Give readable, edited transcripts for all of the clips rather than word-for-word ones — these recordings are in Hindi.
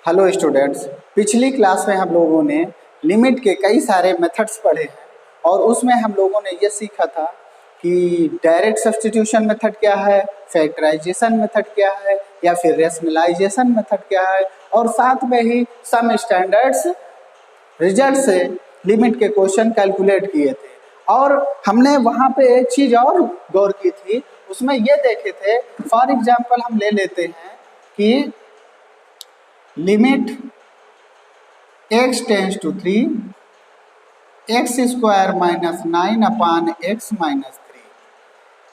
हेलो स्टूडेंट्स, पिछली क्लास में हम लोगों ने लिमिट के कई सारे मेथड्स पढ़े हैं और उसमें हम लोगों ने ये सीखा था कि डायरेक्ट सब्स्टिट्यूशन मेथड क्या है, फैक्टराइजेशन मेथड क्या है या फिर रैशनलाइजेशन मेथड क्या है, और साथ में ही सम स्टैंडर्ड्स रिजल्ट से लिमिट के क्वेश्चन कैलकुलेट किए थे। और हमने वहाँ पे एक चीज़ और गौर की थी, उसमें ये देखे थे, फॉर एग्जाम्पल हम ले लेते हैं कि limit x tends to 3 x square minus 9 upon x minus 3,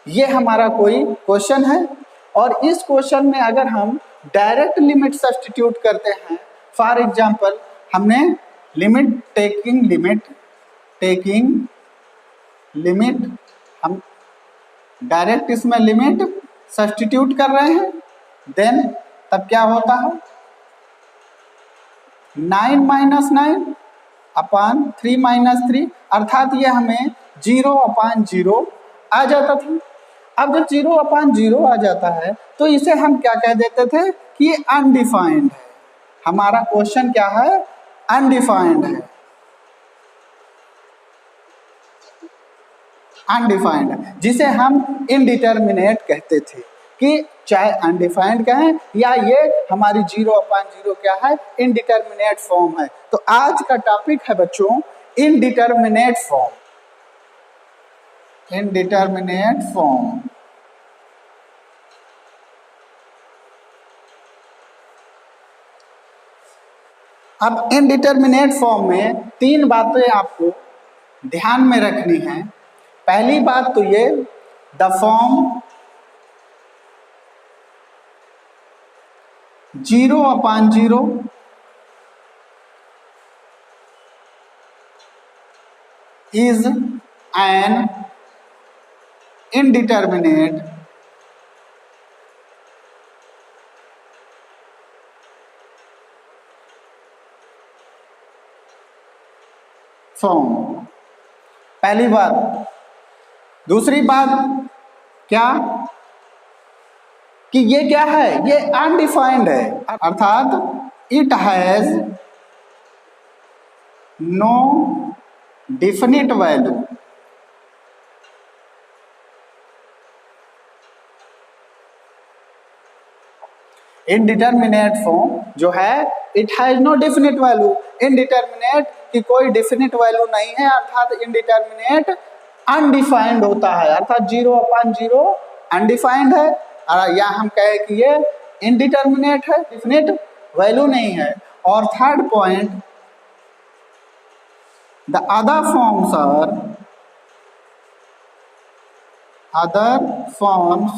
ये हमारा कोई क्वेश्चन है। और इस क्वेश्चन में अगर हम डायरेक्ट लिमिट सब्स्टिट्यूट करते हैं, फॉर एग्जांपल हमने लिमिट हम डायरेक्ट इसमें लिमिट सब्स्टिट्यूट कर रहे हैं, देन तब क्या होता है 9 माइनस 9 अपान 3 माइनस 3, अर्थात ये हमें 0 अपान 0 आ जाता था। अब जब 0 अपान 0 आ जाता है तो इसे हम क्या कह देते थे कि ये अनडिफाइंड है। हमारा क्वेश्चन क्या है, अनडिफाइंड है, अनडिफाइंड है, जिसे हम इनडिटर्मिनेट कहते थे कि चाहे अनडिफाइंड कहें या ये हमारी 0 अपान 0 क्या है, इनडिटर्मिनेट फॉर्म है। तो आज का टॉपिक है बच्चों इनडिटर्मिनेट फॉर्म। इनडिटर्मिनेट फॉर्म अब इनडिटर्मिनेट फॉर्म में तीन बातें आपको ध्यान में रखनी है। पहली बात तो ये, the form 0 upon 0 is an indeterminate form. पहली बात। दूसरी बात क्या कि ये क्या है, ये अनडिफाइंड है, अर्थात it has no definite value. Indeterminate form जो है it has no definite value, indeterminate की कोई डिफिनिट वैल्यू नहीं है, अर्थात इनडिटर्मिनेट अनडिफाइंड होता है, अर्थात 0 अपान 0 अनडिफाइंड है, या हम कहें कि ये इनडिटर्मिनेट है, डिफिनिट वैल्यू नहीं है। और third point, the other forms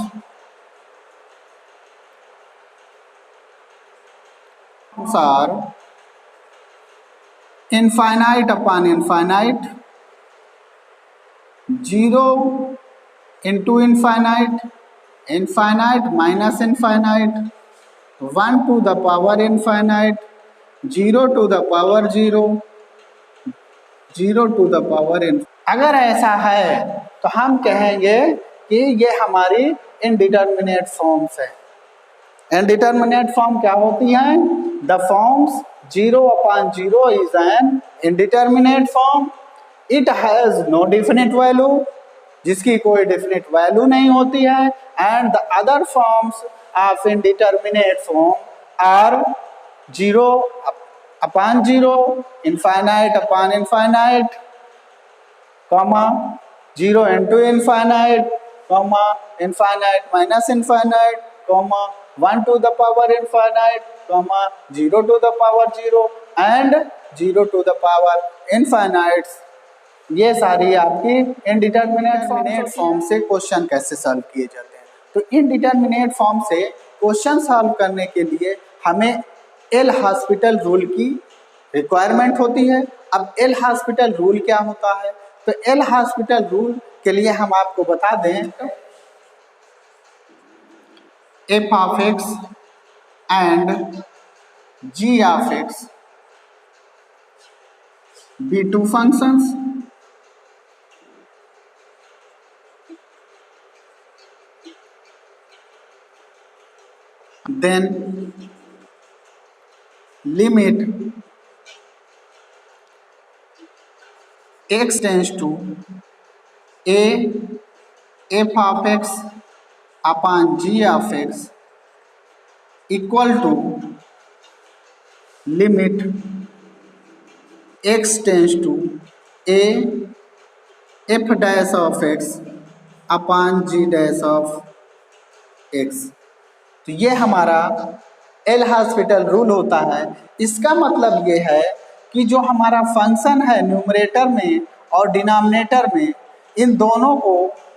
are infinite upon infinite, 0 into infinite, infinite minus infinite, 1 to the power infinite, 0 to the power 0, 0 to the power infinite। अगर ऐसा है तो हम कहेंगे कि ये हमारी इनडिटर्मिनेट फॉर्म्स है। इनडिटर्मिनेट फॉर्म क्या होती है, the forms 0 upon 0 is an indeterminate form, it has no definite value, जिसकी कोई डिफिनिट वैल्यू नहीं होती है, and the other forms of indeterminate form are 0 upon 0, infinite upon infinite, comma 0 into infinite, comma infinite minus infinite, comma 1 to the power infinite, comma 0 to the power 0 and 0 to the power infinite। ये सारी आपकी इनडिटर्मिनेट फॉर्म से क्वेश्चन कैसे सॉल्व किए जाते हैं। तो इनडिटर्मिनेट फॉर्म से क्वेश्चन सॉल्व करने के लिए हमें एल हॉस्पिटल रूल की रिक्वायरमेंट होती है। अब एल हॉस्पिटल रूल क्या होता है, तो एल हॉस्पिटल रूल के लिए हम आपको बता दें, f of x and g of x be two functions, then limit x tends to a f of x upon g of x equal to limit x tends to a f dash of x upon g dash of x। तो ये हमारा एल हॉस्पिटल रूल होता है। इसका मतलब ये है कि जो हमारा फंक्शन है न्यूमरेटर में और डिनोमिनेटर में, इन दोनों को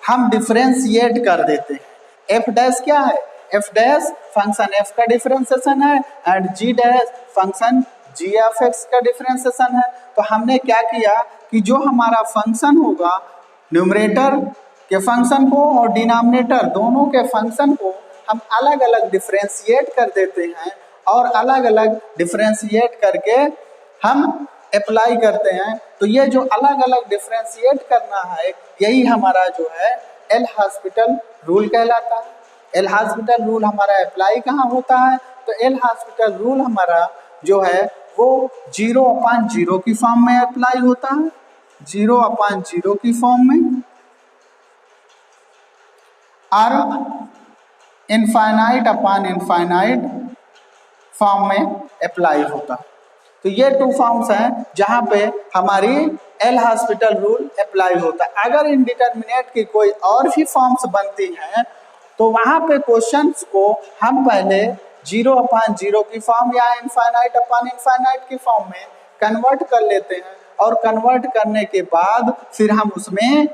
हम डिफरेंशिएट कर देते हैं। एफ डैश क्या है? एफ डैश फंक्शन एफ का डिफरेंशिएशन है and g dash function g of x का डिफरेंशिएशन है। तो हमने क्या किया कि जो हमारा फंक्शन होगा न्यूमरेटर के फंक्शन को और डिनोमिनेटर दोनों के फंक्शन को हम अलग अलग डिफरेंशिएट कर देते हैं और अलग अलग डिफरेंशिएट करके हम अप्लाई करते हैं। तो ये जो अलग अलग डिफरेंशिएट करना है यही हमारा जो है एल हॉस्पिटल रूल कहलाता है। एल हॉस्पिटल रूल हमारा अप्लाई कहाँ होता है? तो एल हॉस्पिटल रूल हमारा जो है वो 0/0 की फॉर्म में अप्लाई होता है, 0/0 की फॉर्म में, और इनफाइनाइट अपॉन इनफाइनाइट फॉर्म में अप्लाई होता है। तो ये 2 फॉर्म्स हैं जहां पे हमारी एल हॉस्पिटल रूल अप्लाई होता है। अगर इनडिटरमिनेट की कोई और भी फॉर्म्स बनती हैं तो वहां पे क्वेश्चंस को हम पहले 0/0 की फॉर्म या इनफाइनाइट अपॉन इनफाइनाइट की फॉर्म में कन्वर्ट कर लेते हैं और कन्वर्ट करने के बाद फिर हम उसमें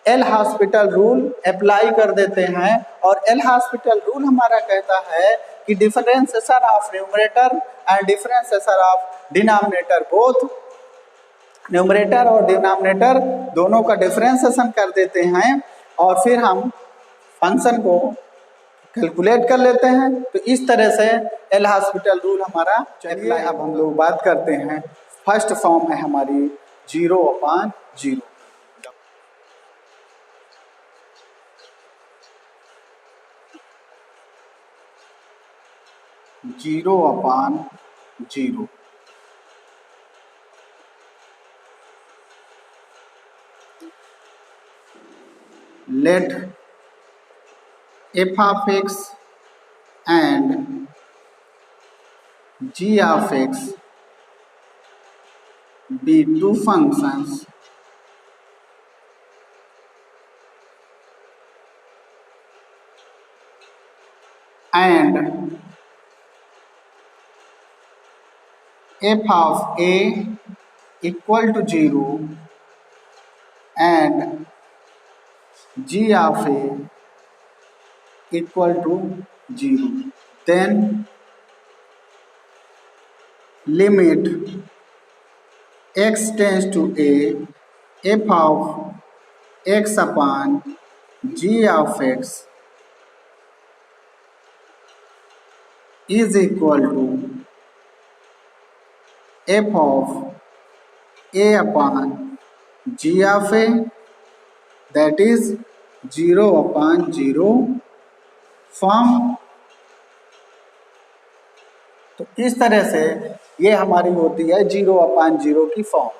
एल हॉस्पिटल रूल अप्लाई कर देते हैं। और एल हॉस्पिटल रूल हमारा कहता है कि differentiation of numerator and differentiation of denominator, both numerator और डिनोमिनेटर दोनों का डिफरेंशिएशन कर देते हैं और फिर हम फंक्शन को कैलकुलेट कर लेते हैं। तो इस तरह से एल हॉस्पिटल रूल हमारा। चलिए अब हम लोग बात करते हैं, फर्स्ट फॉर्म है हमारी 0/0। Let f of x and g of x be 2 functions and f of a equal to 0 and g of a equal to 0, then limit x tends to a f of x upon g of x is equal to f of a upon g of a, that is 0/0 form. तो इस तरह से ये हमारी होती है 0/0 की फॉर्म।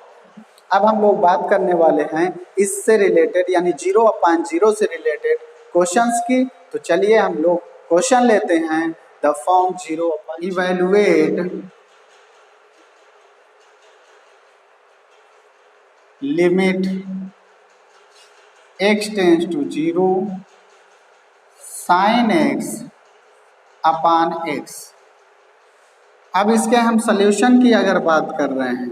अब हम लोग बात करने वाले हैं इससे रिलेटेड यानी 0/0 से रिलेटेड क्वेश्चंस की। तो चलिए हम लोग क्वेश्चन लेते हैं। The form 0/0 evaluate limit x tends to 0 sin x upon x। अब इसके हम सॉल्यूशन की अगर बात कर रहे हैं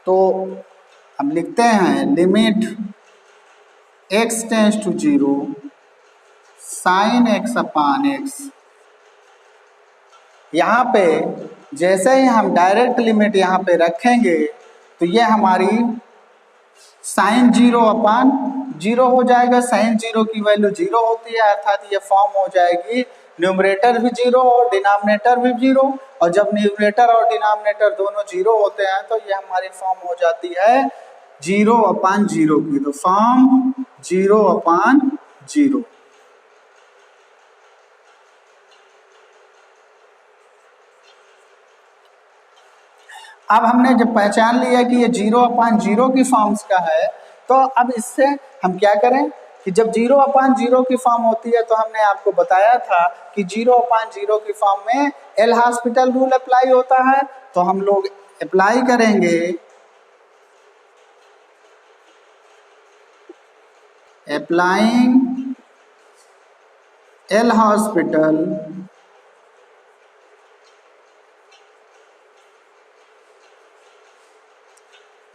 तो हम लिखते हैं limit x tends to 0 sin x upon x। यहाँ पे जैसे ही हम डायरेक्ट लिमिट यहाँ पे रखेंगे तो ये हमारी sin 0/0 हो जाएगा। sin 0 की वैल्यू 0 होती है, अर्थात ये फॉर्म हो जाएगी न्यूमरेटर भी 0 और डिनोमिनेटर भी 0। और जब न्यूमरेटर और डिनोमिनेटर दोनों 0 होते हैं तो ये हमारी फॉर्म हो जाती है 0/0 की। तो फॉर्म 0/0। अब हमने जब पहचान लिया कि ये 0/0 की फॉर्म्स का है, तो अब इससे हम क्या करें कि जब 0/0 की फॉर्म होती है तो हमने आपको बताया था कि 0/0 की फॉर्म में एल हॉस्पिटल रूल अप्लाई होता है, तो हम लोग अप्लाई करेंगे अप्लाइंग एल हॉस्पिटल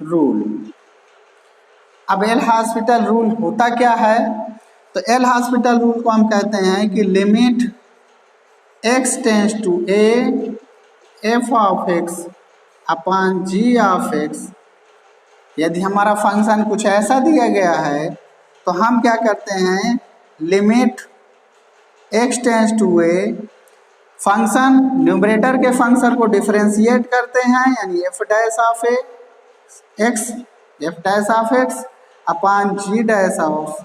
रूल। अब एल हॉस्पिटल रूल होता क्या है, तो एल हॉस्पिटल रूल को हम कहते हैं कि limit x tends to a f of x upon g of x। यदि हमारा फंक्शन कुछ ऐसा दिया गया है तो हम क्या करते हैं, limit x tends to a, function numerator के फंक्शन को डिफरेंशिएट करते हैं, यानी f dash of x upon g dash of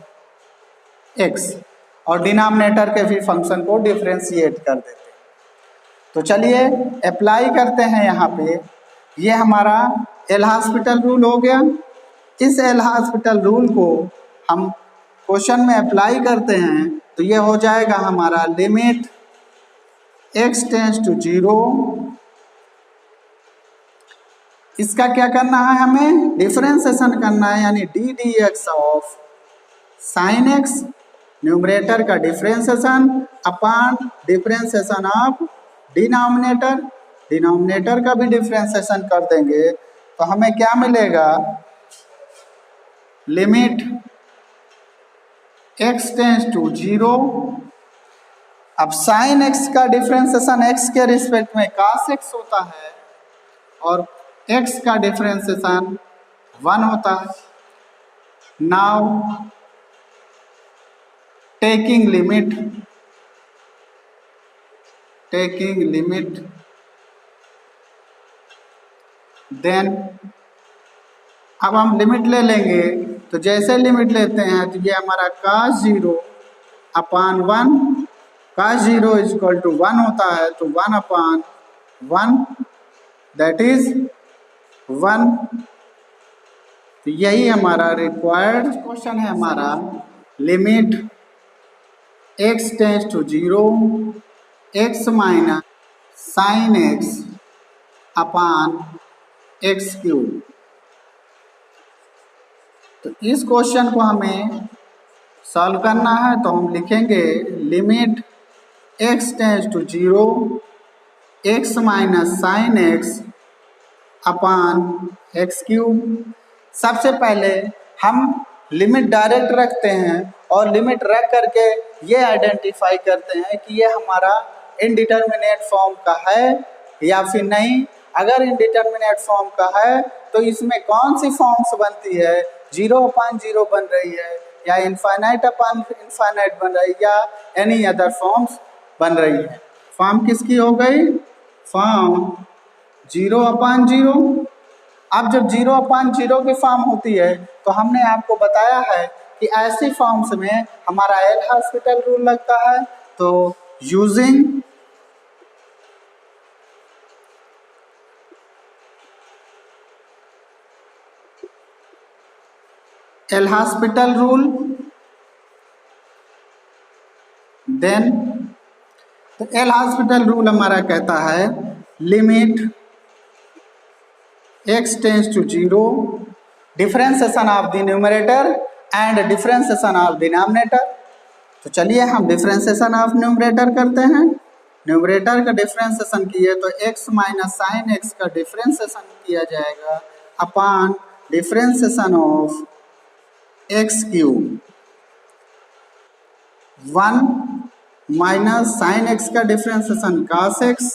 x, और डिनोमिनेटर के भी फंक्शन को डिफरेंशिएट कर देते हैं। तो चलिए अप्लाई करते हैं यहाँ पे, ये हमारा एल हॉस्पिटल रूल हो गया। इस एल हॉस्पिटल रूल को हम क्वेश्चन में अप्लाई करते हैं तो ये हो जाएगा हमारा लिमिट x टेंस टू 0, इसका क्या करना है, हमें डिफरेंशिएशन करना है, यानी d d x of sine x, numerator का differentiation upon differentiation of denominator, denominator का भी डिफरेंशिएशन कर देंगे तो हमें क्या मिलेगा, लिमिट x टेंस टू 0। अब साइन x का डिफरेंशिएशन x के रिस्पेक्ट में cos x होता है और x का डिफरेंशिएशन 1 होता है। नाउ टेकिंग लिमिट देन, अब हम लिमिट ले लेंगे, तो जैसे लिमिट लेते हैं तो ये हमारा cos 0 upon 1, cos 0 is equal to 1 होता है, तो 1 अपॉन 1 दैट इज 1। तो यही हमारा रिक्वायर्ड क्वेश्चन है हमारा, limit x tends to 0 x minus sine x upon x cube. तो इस क्वेश्चन को हमें सॉल्व करना है, तो हम लिखेंगे limit x tends to 0 x minus sine x upon x cube. सबसे पहले हम लिमिट डायरेक्ट रखते हैं और लिमिट रख करके ये आइडेंटिफाई करते हैं कि ये हमारा इनडिटर्मिनेट फॉर्म का है या फिर नहीं। अगर इनडिटर्मिनेट फॉर्म का है तो इसमें कौन सी फॉर्म्स बनती है, 0/0 बन रही है या इनफाइनाइट अपॉन इनफाइनाइट बन रही है या एनी अदर फॉर्म्स बन रही है। फॉर्म किसकी हो गई, फॉर्म 0/0। अब जब 0/0 की फॉर्म होती है तो हमने आपको बताया है कि ऐसी फॉर्म्स में हमारा एल हॉस्पिटल रूल लगता है। तो using L'Hospital rule then, तो एल हॉस्पिटल रूल हमारा कहता है limit x tends to 0 differentiation of the numerator and differentiation of denominator. तो चलिए हम डिफरेंशिएशन ऑफ न्यूमरेटर करते हैं। न्यूमरेटर का डिफरेंशिएशन किए तो x माइनस साइन x का डिफरेंशिएशन किया जाएगा upon differentiation of x cube. 1 minus sine x का differentiation cos x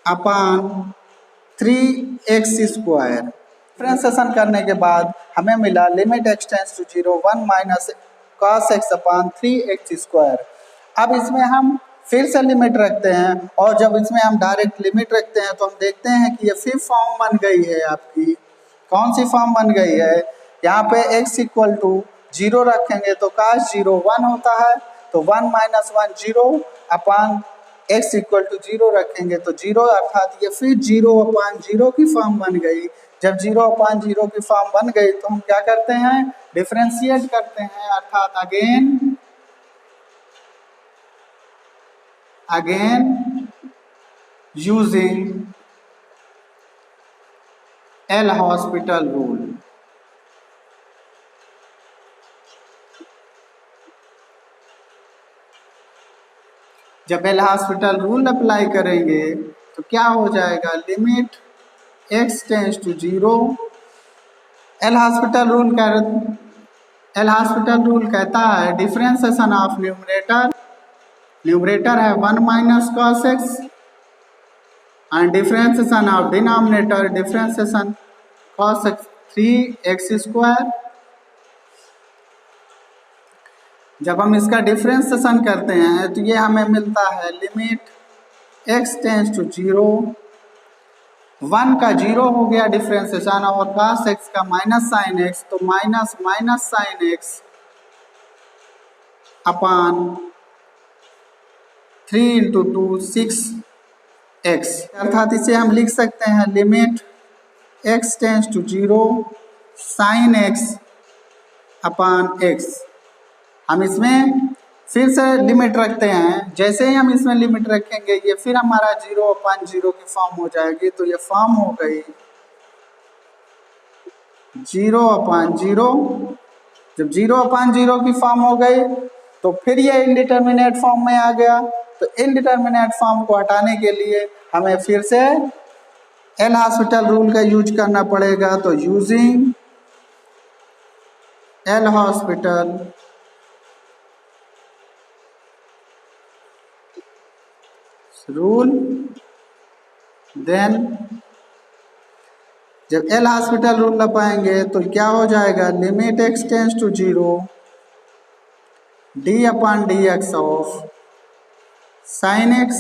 upon 3x square. Differentiation करने के बाद हमें मिला limit x tends to 0 1 minus cos x upon 3x square. अब इसमें हम फिर से लिमिट रखते हैं और जब इसमें हम डायरेक्ट लिमिट रखते हैं तो हम देखते हैं कि ये फिर फॉर्म बन गई है आपकी। कौन सी फॉर्म बन गई है, यहाँ पे x इक्वल टू 0 रखेंगे तो cos 0 1 होता है, तो 1 minus 1 0 upon x equal to 0 रखेंगे तो 0 अर्थात ये फिर 0/0 की फॉर्म बन गई। जब 0/0 की फॉर्म बन गई तो हम क्या करते हैं, डिफरेंशिएट करते हैं, अर्थात again using L'Hospital rule. जब एल हॉस्पिटल रूल अप्लाई करेंगे तो क्या हो जाएगा, limit x tends to 0। L'Hospital rule कहता है डिफरेंशिएशन ऑफ न्यूमरेटर है 1 minus cos x and differentiation of denominator differentiation cos x 3x²। जब हम इसका डिफरेंशिएशन करते हैं तो ये हमें मिलता है लिमिट x टेंड्स टू 0, 1 का 0 हो गया डिफरेंशिएशन और cos x का माइनस साइन x, तो minus sine x upon 3 × 2 6x, अर्थात इसे हम लिख सकते हैं limit x tends to 0 sine x upon x। हम इसमें फिर से लिमिट रखते हैं, जैसे ही हम इसमें लिमिट रखेंगे ये फिर हमारा 0/0 की फॉर्म हो जाएगी, तो ये फॉर्म हो गई 0/0। जब 0/0 की फॉर्म हो गई तो फिर ये इनडिटर्मिनेट फॉर्म में आ गया। तो इनडिटर्मिनेट फॉर्म को हटाने के लिए हमें फिर से एल हॉस्पिटल रूल का यूज करना पड़ेगा। तो using L'Hospital rule, then जब एल हॉस्पिटल रूल लगाएंगे तो क्या हो जाएगा, limit x tends to 0 d/dx of sine x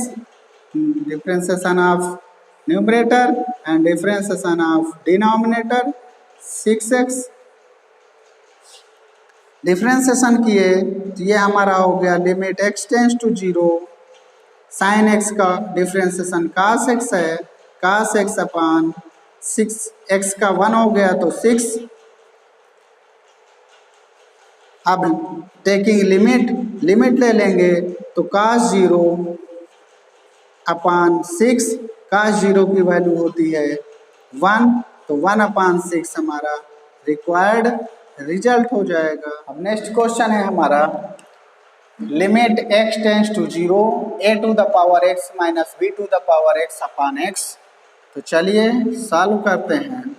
differentiation of numerator and differentiation of denominator 6x। Differentiation किए तो ये हमारा हो गया limit x tends to 0 sine x का डिफरेंशिएशन cos x है, cos x अपॉन 6x का 1 हो गया तो 6। अब टेकिंग लिमिट ले लेंगे तो cos 0 अपॉन 6, cos 0 की वैल्यू होती है 1, तो 1/6 हमारा रिक्वायर्ड रिजल्ट हो जाएगा। अब नेक्स्ट क्वेश्चन है हमारा limit x tends to 0 a⁴x minus b⁴x upon x। तो चलिए सॉल्व करते हैं।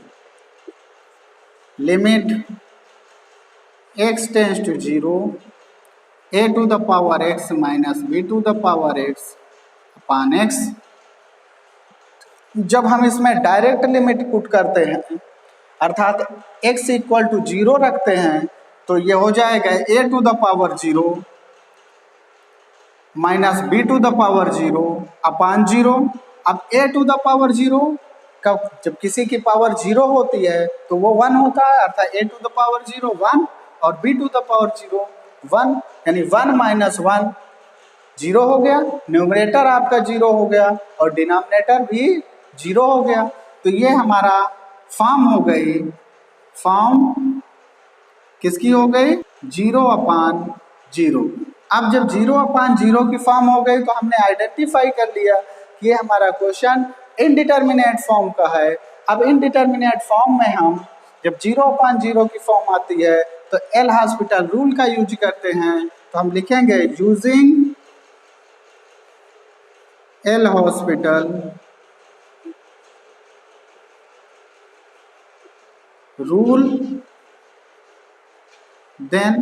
Limit x tends to 0 a⁴x minus b⁴x upon x। जब हम इसमें डायरेक्ट लिमिट पुट करते हैं अर्थात x इक्वल टू 0 रखते हैं तो ये हो जाएगा a⁴0 माइनस b⁴0 अपॉन 0। अब a⁴0 का जब किसी की पावर 0 होती है तो वो 1 होता है, अर्थात a⁴0 1 और b⁴0 1, यानी 1 माइनस 1 0 हो गया, न्यूमरेटर आपका 0 हो गया और डिनोमिनेटर भी 0 हो गया। तो ये हमारा फॉर्म हो गई, फॉर्म किसकी हो गई, 0/0। अब जब 0/0 की फॉर्म हो गई तो हमने आइडेंटिफाई कर लिया कि ये हमारा क्वेश्चन इनडिटर्मिनेट फॉर्म का है। अब इनडिटर्मिनेट फॉर्म में हम जब 0/0 की फॉर्म आती है तो एल हॉस्पिटल रूल का यूज करते हैं। तो हम लिखेंगे using L'Hospital rule, then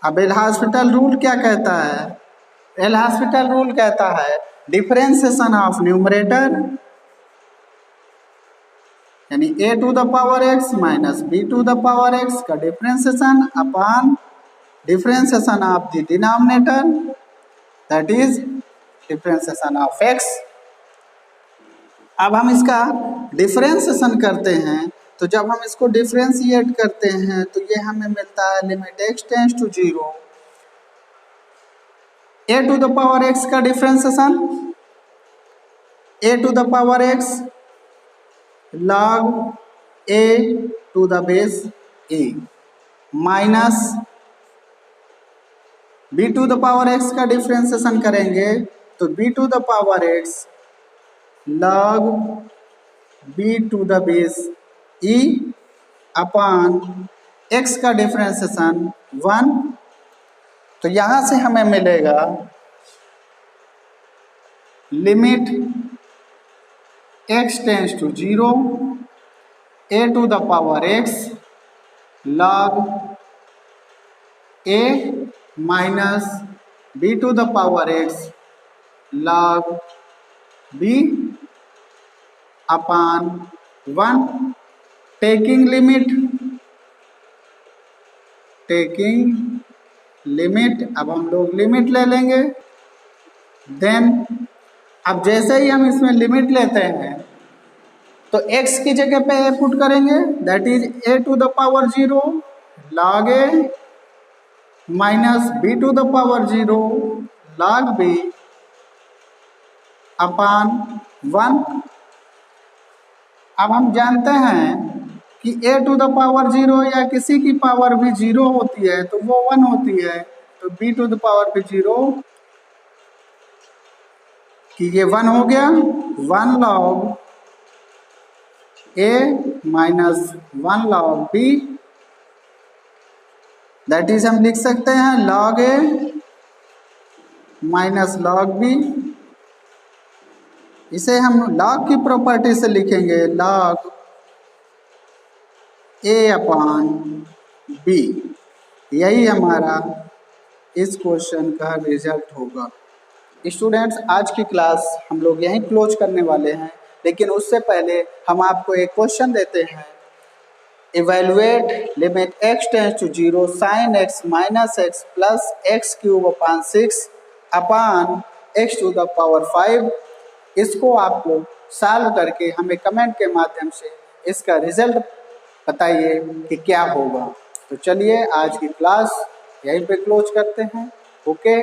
अब एल हॉस्पिटल रूल क्या कहता है, एल हॉस्पिटल रूल कहता है डिफरेंशिएशन ऑफ न्यूमरेटर यानी a⁴x माइनस b⁴x का differentiation upon differentiation of the denominator that is differentiation of x। अब हम इसका डिफरेंशिएशन करते हैं तो जब हम इसको डिफरेंशिएट करते हैं तो ये हमें मिलता है limit x tends to 0 a to the power x का differentiation, a to the power x log a to the base a minus b to the power x का डिफ्रेंसिएशन करेंगे तो b to the power x log b to the base e upon x का डिफ्रेंसिएशन 1। तो यहां से हमें मिलेगा limit x tends to 0 a to the power x log A minus b to the power x log b upon 1। Taking limit अब हम लोग लिमिट ले लेंगे। देन अब जैसे ही हम इसमें लिमिट लेते हैं तो x की जगह पे a पुट करेंगे, that is a to the power 0 log a minus b to the power 0 log b upon 1। अब हम जानते हैं कि a टू द पावर 0 या किसी की पावर भी 0 होती है तो वो 1 होती है, तो b टू द पावर भी 0 कि ये 1 हो गया। 1 log a minus 1 log b, that is हम लिख सकते हैं log a minus log b। इसे हम log की प्रॉपर्टी से लिखेंगे log a अपॉन b। यही हमारा इस क्वेश्चन का रिजल्ट होगा। स्टूडेंट्स, आज की क्लास हम लोग यहीं क्लोज करने वाले हैं, लेकिन उससे पहले हम आपको एक क्वेश्चन देते हैं। Evaluate limit x tends to 0 sin x minus x plus x cube upon 6 upon x to the power 5। इसको आप लोग सॉल्व करके हमें कमेंट के माध्यम से इसका रिजल्ट बताइए कि क्या होगा। तो चलिए आज की क्लास यहीं पे क्लोज करते हैं। ओके।